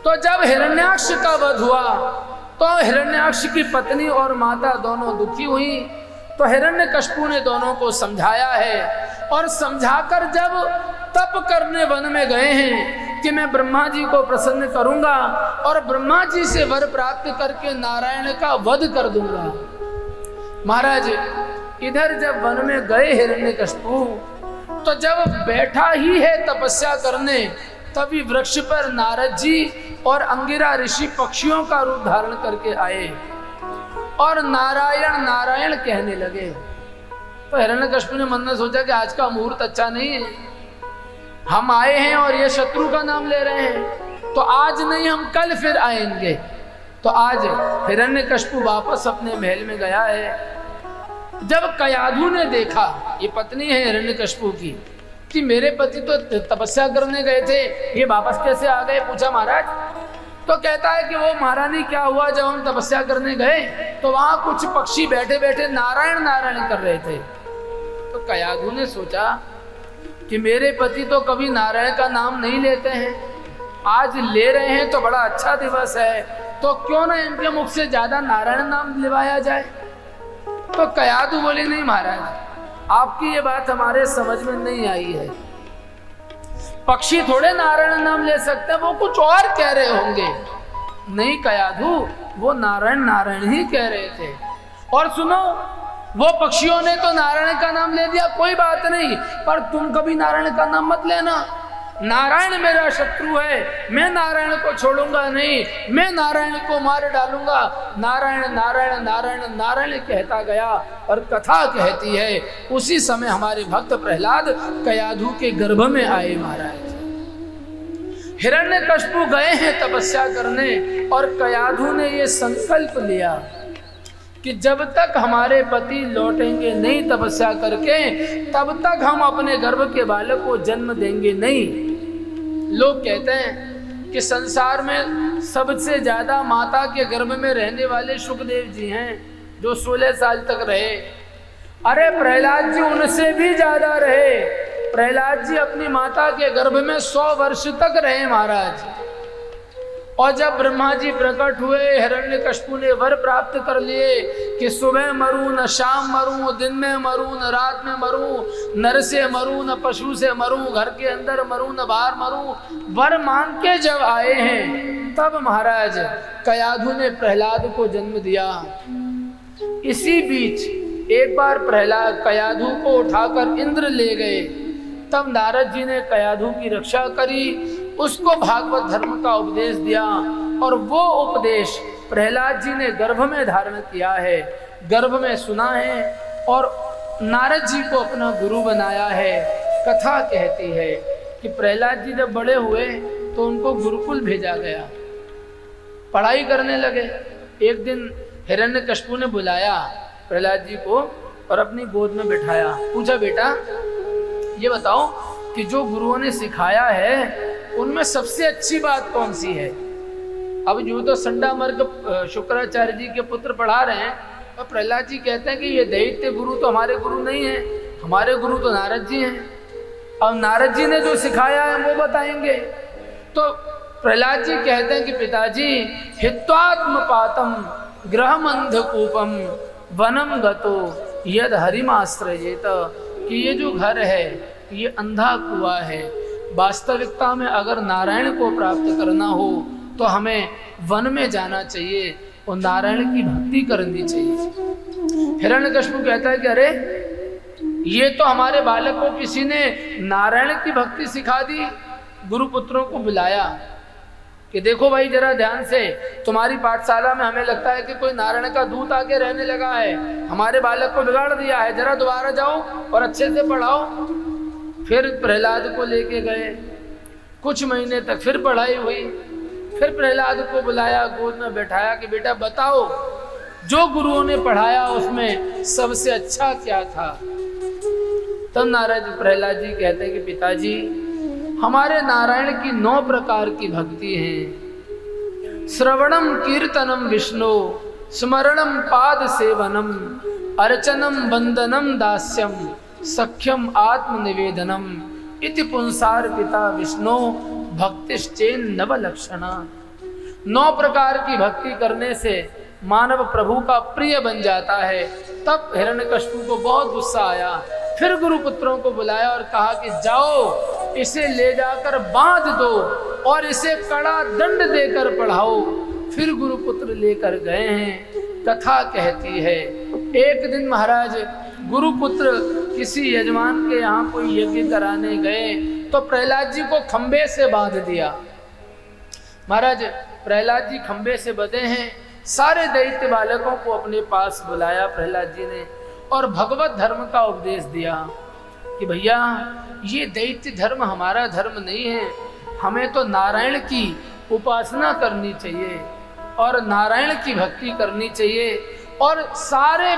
तो जब हिरण्याक्ष का वध हुआ तो हिरण्याक्ष की पत्नी और माता दोनों दुखी हुई। तो हिरण्यकशिपु ने दोनों को समझाया है और समझाकर जब तप करने वन में गए हैं कि मैं ब्रह्मा जी को प्रसन्न करूंगा और ब्रह्मा जी से वर प्राप्त करके नारायण का वध कर दूंगा। महाराज इधर जब वन में गए हिरण्यकशिपु तो जब बैठा ही है तपस्या करने, तभी वृक्ष पर नारद जी और अंगिरा ऋषि पक्षियों का रूप धारण करके आए और नारायण नारायण कहने लगे। तो हिरण्यकशिपु ने मन में सोचा कि आज का मुहूर्त अच्छा नहीं है, हम आए हैं और ये शत्रु का नाम ले रहे हैं, तो आज नहीं हम कल फिर आएंगे। तो आज हिरण्यकशिपु वापस अपने महल में गया है। जब कयाधु ने देखा, ये पत्नी है हिरण्यकशिपु की, कि मेरे पति तो तपस्या करने गए थे, ये वापस कैसे आ गए, पूछा महाराज। तो कहता है कि वो महारानी क्या हुआ, जब हम तपस्या करने गए तो वहां कुछ पक्षी बैठे बैठे नारायण नारायण कर रहे थे। तो कयाधु ने सोचा कि मेरे पति तो कभी नारायण का नाम नहीं लेते हैं, आज ले रहे हैं तो बड़ा अच्छा दिवस है, तो क्यों ना इनके मुख से ज्यादा नारायण नाम लिवाया जाए। तो कयाधु बोले नहीं महाराज, आपकी ये बात हमारे समझ में नहीं आई है, पक्षी थोड़े नारायण नाम ले सकते हैं, वो कुछ और कह रहे होंगे। नहीं कयाधु, वो नारायण नारायण ही कह रहे थे। और सुनो, वो पक्षियों ने तो नारायण का नाम ले दिया, कोई बात नहीं, पर तुम कभी नारायण का नाम मत लेना। नारायण मेरा शत्रु है, मैं नारायण को छोड़ूंगा नहीं, मैं नारायण को मार डालूंगा। नारायण नारायण नारायण नारायण कहता गया और कथा कहती है उसी समय हमारे भक्त प्रहलाद कयाधु के गर्भ में आए। महाराज हिरण्यकशिपु गए हैं तपस्या करने और कयाधु ने ये संकल्प लिया कि जब तक हमारे पति लौटेंगे नहीं तपस्या करके, तब तक हम अपने गर्भ के बालक को जन्म देंगे नहीं। लोग कहते हैं कि संसार में सबसे ज्यादा माता के गर्भ में रहने वाले सुखदेव जी हैं, जो 16 साल तक रहे। अरे प्रहलाद जी उनसे भी ज्यादा रहे, प्रहलाद जी अपनी माता के गर्भ में 100 वर्ष तक रहे महाराज। और जब ब्रह्मा जी प्रकट हुए, हिरण्यकशिपु ने वर प्राप्त कर लिए कि सुबह मरूं न शाम मरूं, दिन में मरूं न रात में मरूं, नर से मरूं न पशु से मरूं, घर के अंदर मरूं न बाहर मरूं। वर मांग के जब आए हैं तब महाराज कयाधु ने प्रहलाद को जन्म दिया। इसी बीच एक बार प्रहलाद कयाधु को उठाकर इंद्र ले गए, तब नारद जी ने कयाधु की रक्षा करी, उसको भागवत धर्म का उपदेश दिया और वो उपदेश प्रहलाद जी ने गर्भ में धारण किया है, गर्भ में सुना है और नारद जी को अपना गुरु बनाया है। कथा कहती है कि प्रहलाद जी जब बड़े हुए तो उनको गुरुकुल भेजा गया, पढ़ाई करने लगे। एक दिन हिरण्यकशिपु ने बुलाया प्रहलाद जी को और अपनी गोद में बिठाया, पूछा बेटा ये बताओ कि जो गुरुओं ने सिखाया है उनमें सबसे अच्छी बात कौन सी है। अब जो तो संडामर्ग शुक्राचार्य जी के पुत्र पढ़ा रहे हैं और प्रहलाद जी कहते हैं कि ये दैत्य गुरु तो हमारे गुरु नहीं है, हमारे गुरु तो नारद जी हैं, अब नारद जी ने जो सिखाया है वो बताएंगे। तो प्रहलाद जी कहते हैं कि पिताजी हित्वात्म पातम ग्रहम अंधकूपम वनम गतो यद हरिमाश्रयेत, कि ये जो घर है ये अंधा कुआं है, वास्तविकता में अगर नारायण को प्राप्त करना हो तो हमें वन में जाना चाहिए और नारायण की भक्ति करनी चाहिए। हिरण्यकशिपु कहता है कि अरे ये तो हमारे बालक को किसी ने नारायण की भक्ति सिखा दी। गुरुपुत्रों को बुलाया कि देखो भाई जरा ध्यान से, तुम्हारी पाठशाला में हमें लगता है कि कोई नारायण का दूत आके रहने लगा है, हमारे बालक को बिगाड़ दिया है, जरा दोबारा जाओ और अच्छे से पढ़ाओ। फिर प्रहलाद को लेके गए, कुछ महीने तक फिर पढ़ाई हुई, फिर प्रहलाद को बुलाया, गोद में बैठाया कि बेटा बताओ जो गुरुओं ने पढ़ाया उसमें सबसे अच्छा क्या था। तब नारद प्रहलाद जी कहते हैं कि पिताजी हमारे नारायण की 9 प्रकार की भक्ति है। श्रवणम कीर्तनम विष्णु, स्मरणम पाद सेवनम, अर्चनम वंदनम दास्यम, सख्यम आत्मनिवेदनम इति पुंसार पिता विष्णु भक्तिश्चेन नवलक्षणा। 9 प्रकार की भक्ति करने से मानव प्रभु का प्रिय बन जाता है। तब हिरण्यकशिपु को बहुत गुस्सा आया। फिर गुरुपुत्रों को बुलाया और कहा कि जाओ इसे ले जाकर बांध दो और इसे कड़ा दंड देकर पढ़ाओ। फिर गुरुपुत्र लेकर गए हैं। कथा कहती है एक दिन महाराज गुरुपुत्र किसी यजमान के यहाँ कोई यज्ञ कराने गए तो प्रहलाद जी को खंबे से बांध दिया। महाराज प्रहलाद जी खंबे से बंधे हैं। सारे दैत्य बालकों को अपने पास बुलाया प्रहलाद जी ने और भगवत धर्म का उपदेश दिया कि भैया ये दैत्य धर्म हमारा धर्म नहीं है, हमें तो नारायण की उपासना करनी चाहिए और नारायण की भक्ति करनी चाहिए। और सारे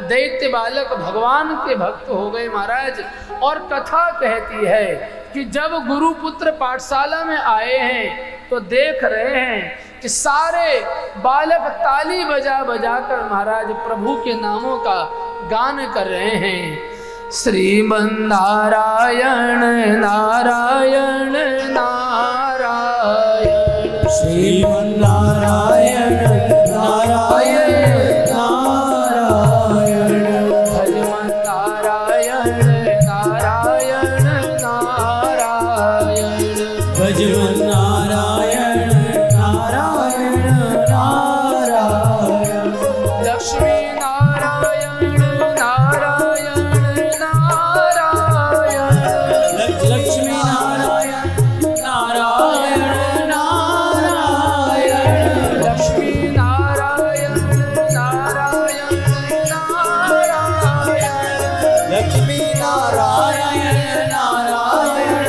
दैत्य बालक भगवान के भक्त हो गए महाराज। और कथा कहती है कि जब गुरुपुत्र पाठशाला में आए हैं तो देख रहे हैं कि सारे बालक ताली बजा बजा कर महाराज प्रभु के नामों का गान कर रहे हैं। श्रीमन नारायण नारायण नारायण, श्रीमन नारायण नारायण नारायण, भजमन नारायण नारायण नारायण, भजमन नारायण नारायण नारायण, लक्ष्मी नारायण नारायण नारायण, लक्ष्मी नारायण नारायण नारायण, लक्ष्मी नारायण नारायण नारायण, लक्ष्मी नारायण नारायण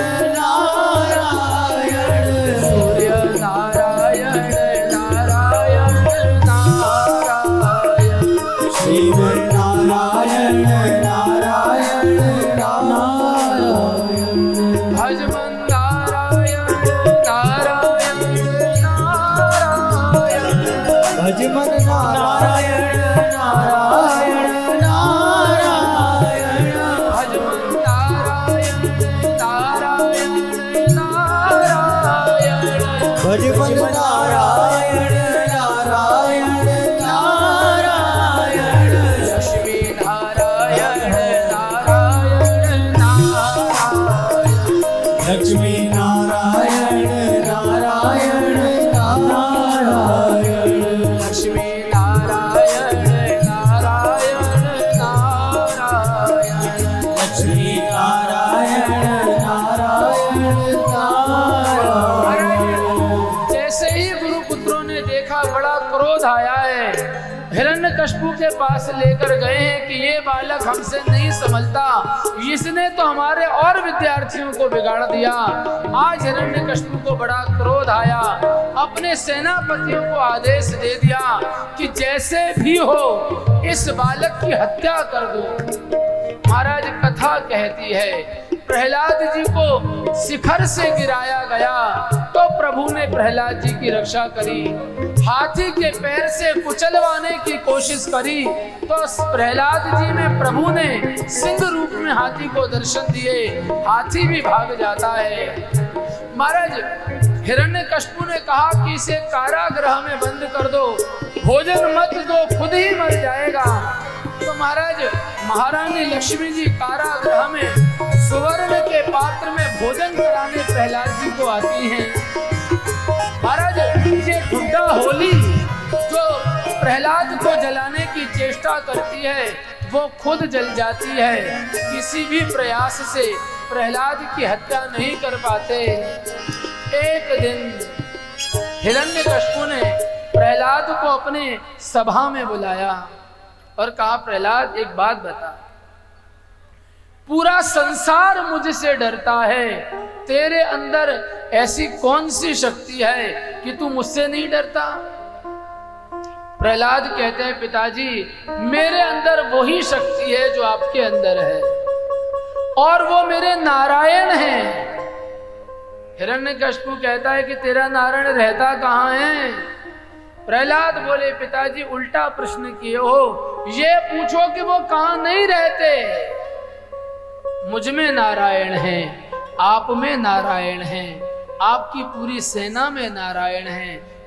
नारायण, सूर्य नारायण नारायण नारायण, श्रीमन नारायण नारायण नारायण, भजमन नारायण नारायण नारायण, भजमन नारायण नारायण नारायण, भजमन नारायण नारायण नारायण, भजमन नारायण नारायण नारायण, लक्ष्मी नारायण नारायण नारायण, लक्ष्मी नारायण नारायण नारायण, लक्ष्मी नारायण नारायण नारायण, लक्ष्मी नारायण नारायण नारायण। जैसे ही गुरुपुत्रों ने देखा बड़ा क्रोध आया है। हिरण्यकशिपु के पास लेकर गए हैं कि ये बालक हमसे नहीं संभलता, इसने तो हमारे और विद्यार्थियों को बिगाड़ दिया। आज हिरण्यकशिपु को बड़ा क्रोध आया, अपने सेनापतियों को आदेश दे दिया कि जैसे भी हो इस बालक की हत्या कर दो। महाराज कथा कहती है प्रहलाद जी को शिखर से गिराया गया तो प्रभु ने प्रहलाद जी की रक्षा करी। हाथी के पैर से कुचलवाने की कोशिश करी तो प्रहलाद जी में प्रभु ने सिंह रूप में हाथी को दर्शन दिए, हाथी भी भाग जाता है। महाराज हिरण्यकशिपु ने कहा कि इसे कारागृह में बंद कर दो, भोजन मत दो, खुद ही मर जाएगा। तो महाराज महारानी लक्ष्मी जी कारागृह में सुवर्ण के पात्र में भोजन कराने प्रहलाद जी को आती हैं। महाराज ये गुड्डा होली जो प्रहलाद को जलाने की चेष्टा करती है वो खुद जल जाती है, किसी भी प्रयास से प्रहलाद की हत्या नहीं कर पाते। एक दिन हिरण्यकशिपु ने प्रहलाद को अपने सभा में बुलाया और कहा प्रहलाद एक बात बता, पूरा संसार मुझसे डरता है, तेरे अंदर ऐसी कौन सी शक्ति है कि तू मुझसे नहीं डरता? प्रहलाद कहते हैं पिताजी मेरे अंदर वही शक्ति है जो आपके अंदर है और वो मेरे नारायण हैं। हिरण्यकशिपु कहता है कि तेरा नारायण रहता कहाँ है? प्रहलाद बोले पिताजी उल्टा प्रश्न किए हो, ये पूछो कि वो कहाँ नहीं रहते। मुझ में नारायण हैं, आप में नारायण हैं, आपकी पूरी सेना में नारायण हैं,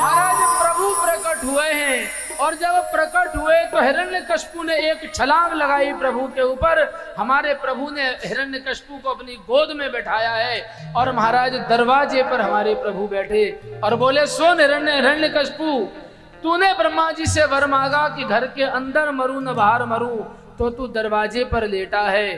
महाराज प्रभु प्रकट हुए हैं और जब प्रकट हुए तो हिरण्यकशिपु ने एक छलांग लगाई प्रभु के ऊपर। हमारे प्रभु ने हिरण्यकशिपु को अपनी गोद में बैठाया है और महाराज दरवाजे पर हमारे प्रभु बैठे और बोले, सुन हिरण्यकशिपु, तूने ब्रह्मा जी से वर मांगा कि घर के अंदर मरूं न बाहर मरूं, तो तू दरवाजे पर लेटा है।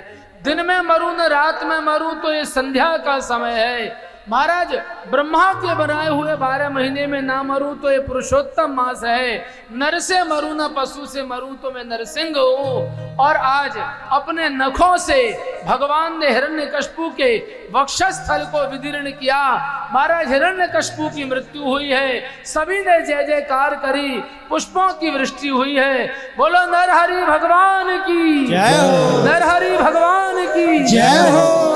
दिन में मरूं न रात में मरूं, तो ये संध्या का समय है। महाराज ब्रह्मा के बनाए हुए 12 महीने में ना मरूं तो ये पुरुषोत्तम मास है। नर से मरूं न पशु से मरूं तो मैं नरसिंह हूँ। और आज अपने नखों से भगवान ने हिरण्यकशिपु के वक्षस्थल को विदीर्ण किया। महाराज हिरण्यकशिपु की मृत्यु हुई है, सभी ने जय जयकार करी, पुष्पों की वृष्टि हुई है। बोलो नरहरि भगवान की जय हो, नरहरि भगवान की जय हो।